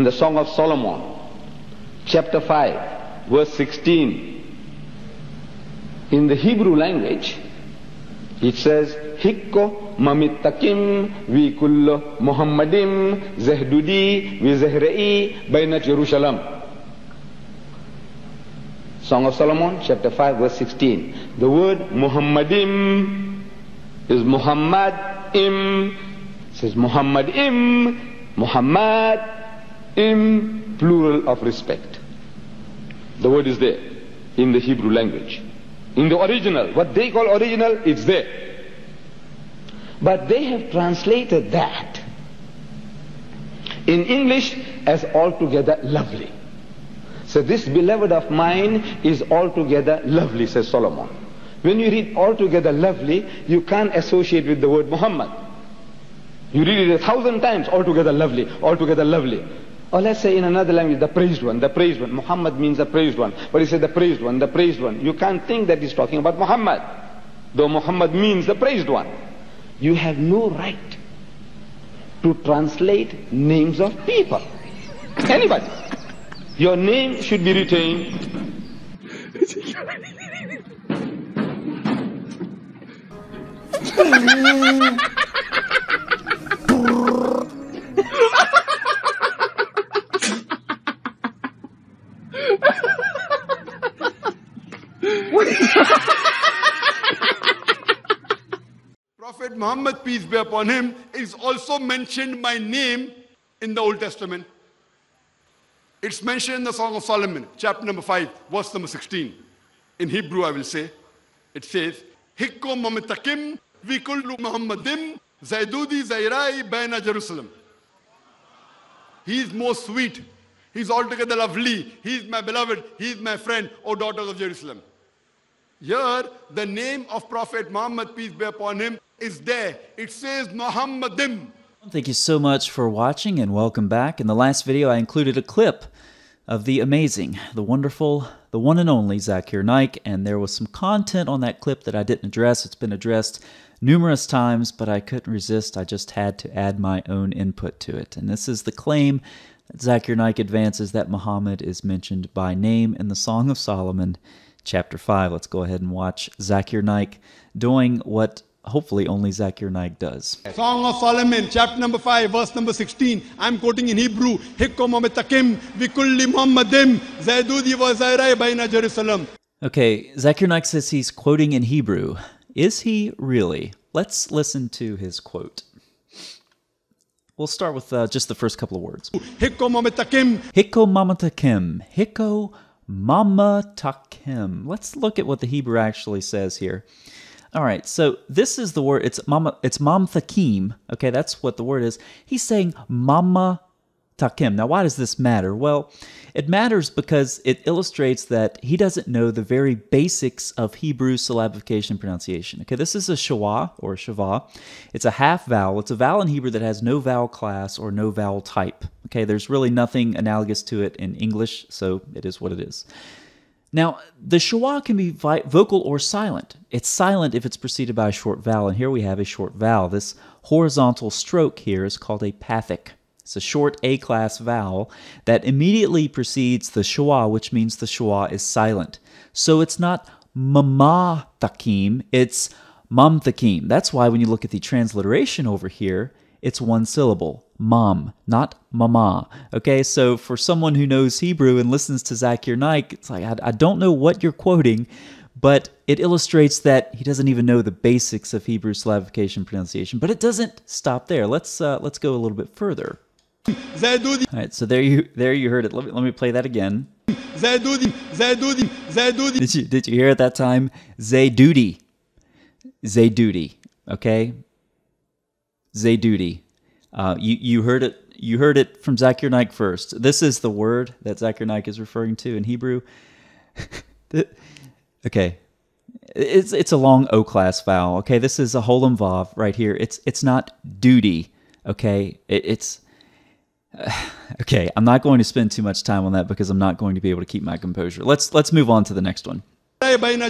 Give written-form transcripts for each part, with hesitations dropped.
in the Song of Solomon, chapter 5, verse 16. In the Hebrew language, it says, Hikko mamitakim vi kullo Muhammadim zehdudi vi zehrei bainat Jerusalem. Song of Solomon, chapter 5, verse 16. The word Muhammadim is Muhammad-im. It says Muhammad-im, Muhammad-im, plural of respect. The word is there in the Hebrew language. In the original, what they call original, it's there. But they have translated that in English as altogether lovely. So this beloved of mine is altogether lovely, says Solomon. When you read altogether lovely, you can't associate with the word Muhammad. You read it 1,000 times, altogether lovely, altogether lovely. Or let's say in another language, the praised one, the praised one. Muhammad means the praised one. But he said the praised one, the praised one. You can't think that he's talking about Muhammad, though Muhammad means the praised one. You have no right to translate names of people. Anybody. Your name should be retained. Prophet Muhammad, peace be upon him, is also mentioned by name in the Old Testament. It's mentioned in the Song of Solomon, chapter number 5, verse number 16. In Hebrew, I will say, it says, Hikko mamitakim vikullu Muhammadim zaidudi zairai baina Jerusalem. He is most sweet. He is altogether lovely. He is my beloved. He is my friend, O daughters of Jerusalem. Here, the name of Prophet Muhammad, peace be upon him, is there. It says Muhammadim. Thank you so much for watching and welcome back. In the last video, I included a clip of the amazing, the wonderful, the one and only Zakir Найк, and there was some content on that clip that I didn't address. It's been addressed numerous times, but I couldn't resist. I just had to add my own input to it. And this is the claim that Zakir Найк advances, that Muhammad is mentioned by name in the Song of Solomon, chapter 5. Let's go ahead and watch Zakir Найк doing what hopefully only Zakir Найк does. Song of Solomon, chapter number 5, verse number 16. I'm quoting in Hebrew. Hikko mamitakim vikulli Muhammadim zaidudi wa zairai baina Jerusalem. Okay, Zakir Найк says he's quoting in Hebrew. Is he really? Let's listen to his quote. We'll start with just the first couple of words. Hikko mamitakim. Hikko mamatakim. Hikko mamatakim. Let's look at what the Hebrew actually says here. All right, so this is the word, it's mamtakim, okay, that's what the word is. He's saying mamatakim. Now, why does this matter? Well, it matters because it illustrates that he doesn't know the very basics of Hebrew syllabification pronunciation. Okay, this is a shawa, or shava. It's a half vowel. It's a vowel in Hebrew that has no vowel class or no vowel type. Okay, there's really nothing analogous to it in English, so it is what it is. Now, the shawa can be vocal or silent. It's silent if it's preceded by a short vowel, and here we have a short vowel. This horizontal stroke here is called a pathic. It's a short A-class vowel that immediately precedes the shawa, which means the shawa is silent. So it's not mamatakim, it's mamtakim. That's why when you look at the transliteration over here, it's one syllable, mam, not mama. Okay, so for someone who knows Hebrew and listens to Zakir Найк, it's like, I don't know what you're quoting, but it illustrates that he doesn't even know the basics of Hebrew syllabification pronunciation. But it doesn't stop there. Let's go a little bit further. All right, so there you heard it. Let me play that again. Did you hear it that time? Zaydudi. Zaydudi. Okay. Zaydudi. You heard it. You heard it from Zakir Найк first. This is the word that Zakir Найк is referring to in Hebrew. Okay, it's a long O class vowel. Okay, this is a holem vav right here. It's not duty. Okay, okay. I'm not going to spend too much time on that because I'm not going to be able to keep my composure. Let's move on to the next one.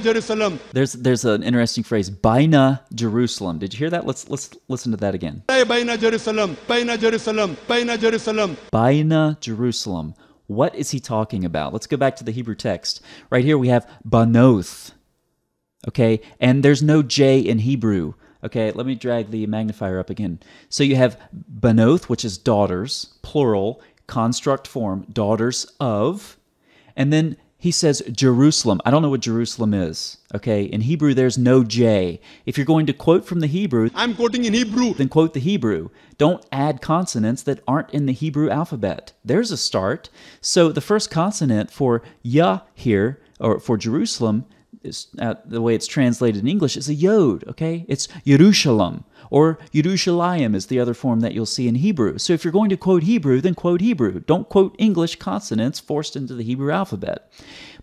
Jerusalem. There's an interesting phrase, Baina Jerusalem. Did you hear that? Let's listen to that again. Jerusalem, Jerusalem, Jerusalem. Baina Jerusalem. What is he talking about? Let's go back to the Hebrew text. Right here we have banoth. Okay, and there's no J in Hebrew. Okay, let me drag the magnifier up again. So you have banoth, which is daughters, plural, construct form, daughters of, and then he says Jerusalem. I don't know what Jerusalem is. Okay, in Hebrew there's no J. If you're going to quote from the Hebrew, I'm quoting in Hebrew. Then quote the Hebrew. Don't add consonants that aren't in the Hebrew alphabet. There's a start. So the first consonant for Yah here, or for Jerusalem, is, the way it's translated in English, is a yod, okay? It's Yerushalem, or Yerushalayim is the other form that you'll see in Hebrew. So if you're going to quote Hebrew, then quote Hebrew. Don't quote English consonants forced into the Hebrew alphabet.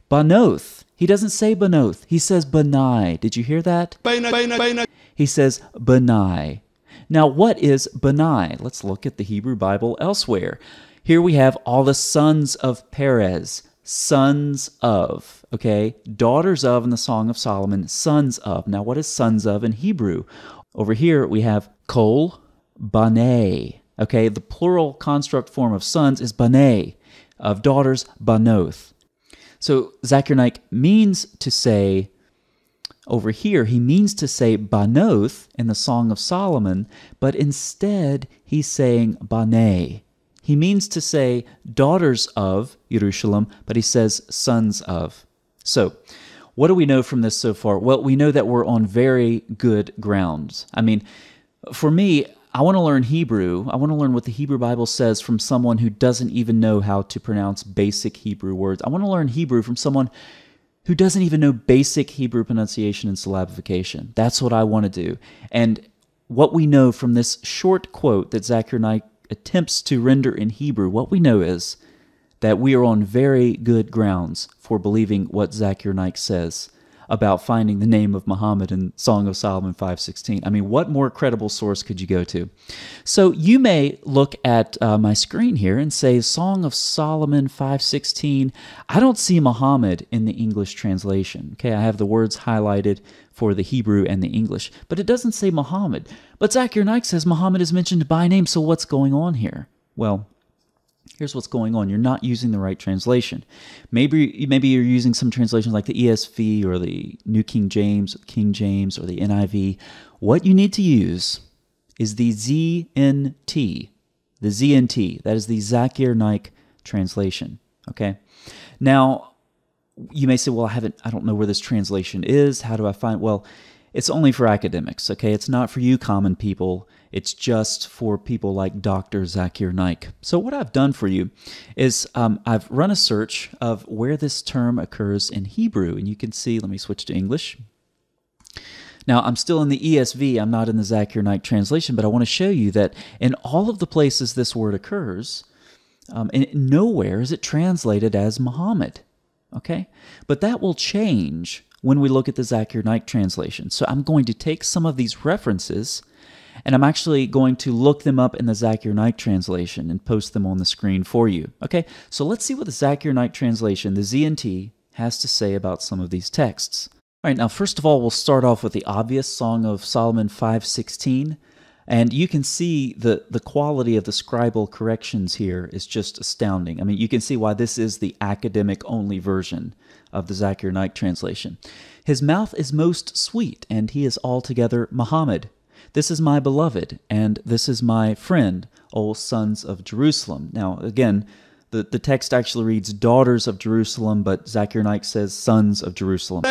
Banoth, he doesn't say banoth, he says banai. Did you hear that? He says banai. Now what is banai? Let's look at the Hebrew Bible elsewhere. Here we have all the sons of Perez. Sons of, okay? Daughters of in the Song of Solomon, sons of. Now, what is sons of in Hebrew? Over here, we have kol, banei, okay? The plural construct form of sons is banei, of daughters, banoth. So, Zakir Naik means to say, over here, he means to say banoth in the Song of Solomon, but instead, he's saying banei. He means to say daughters of Jerusalem, but he says sons of. So, what do we know from this so far? Well, we know that we're on very good grounds. I mean, for me, I want to learn Hebrew. I want to learn what the Hebrew Bible says from someone who doesn't even know how to pronounce basic Hebrew words. I want to learn Hebrew from someone who doesn't even know basic Hebrew pronunciation and syllabification. That's what I want to do. And what we know from this short quote that Zakir Naik attempts to render in Hebrew, what we know is that we are on very good grounds for believing what Zakir Naik says about finding the name of Muhammad in Song of Solomon 5:16. I mean, what more credible source could you go to? So you may look at my screen here and say, Song of Solomon 5:16, I don't see Muhammad in the English translation. Okay, I have the words highlighted for the Hebrew and the English, but it doesn't say Muhammad. But Zakir Naik says Muhammad is mentioned by name, so what's going on here? Well, here's what's going on. You're not using the right translation. Maybe you're using some translations like the ESV or the New King James, or the NIV. What you need to use is the ZNT. The ZNT. That is the Zakir Naik translation. Okay? Now, you may say, well, I don't know where this translation is. How do I find? Well, it's only for academics, okay? It's not for you common people. It's just for people like Dr. Zakir Naik. So what I've done for you is I've run a search of where this term occurs in Hebrew. And you can see, let me switch to English. Now, I'm still in the ESV. I'm not in the Zakir Naik translation, but I want to show you that in all of the places this word occurs, and nowhere is it translated as Muhammad. Okay? But that will change when we look at the Zakir Naik translation. So I'm going to take some of these references and I'm actually going to look them up in the Zakir Naik translation and post them on the screen for you. Okay, so let's see what the Zakir Naik translation, the ZNT, has to say about some of these texts. All right, now first of all, we'll start off with the obvious Song of Solomon 5:16. And you can see the quality of the scribal corrections here is just astounding. I mean, you can see why this is the academic-only version of the Zakir Naik translation. His mouth is most sweet, and he is altogether Muhammad. This is my beloved, and this is my friend, O sons of Jerusalem. Now, again, the text actually reads daughters of Jerusalem, but Zakir Naik says sons of Jerusalem.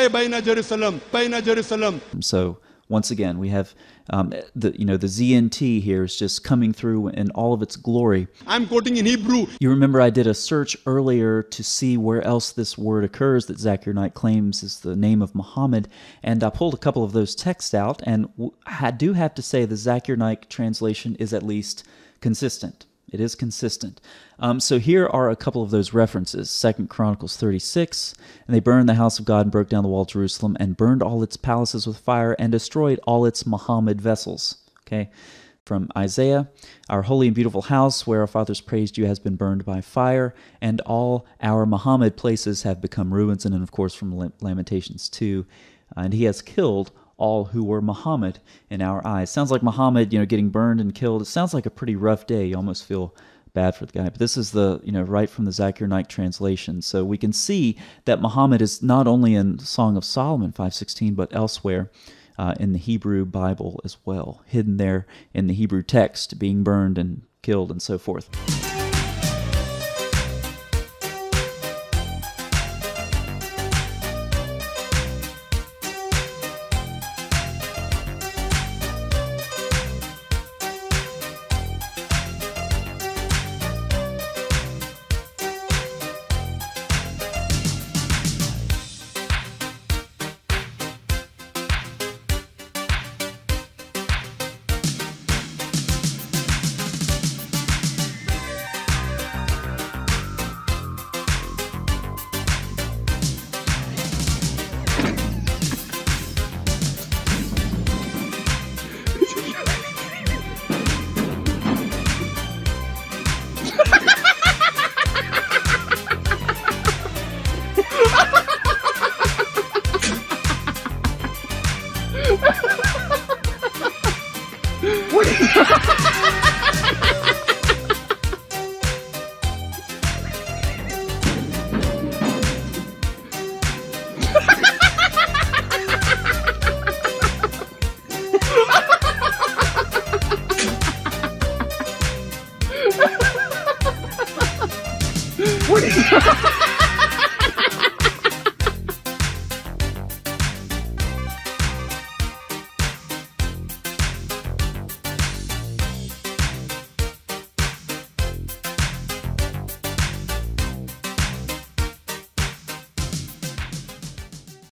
So, once again, we have the ZNT here is just coming through in all of its glory. I'm quoting in Hebrew. You remember I did a search earlier to see where else this word occurs that Zakir Naik claims is the name of Muhammad, and I pulled a couple of those texts out, and I do have to say the Zakir Naik translation is at least consistent. It is consistent. So here are a couple of those references. 2 Chronicles 36, and they burned the house of God and broke down the wall of Jerusalem and burned all its palaces with fire and destroyed all its Muhammad vessels. Okay, from Isaiah, our holy and beautiful house where our fathers praised you has been burned by fire, and all our Muhammad places have become ruins. And then, of course, from Lamentations 2, and he has killed all who were Muhammad in our eyes. Sounds like Muhammad, getting burned and killed. It sounds like a pretty rough day. You almost feel bad for the guy. But this is the, right from the Zakir Найк translation. So we can see that Muhammad is not only in Song of Solomon 5:16, but elsewhere in the Hebrew Bible as well, hidden there in the Hebrew text, being burned and killed and so forth.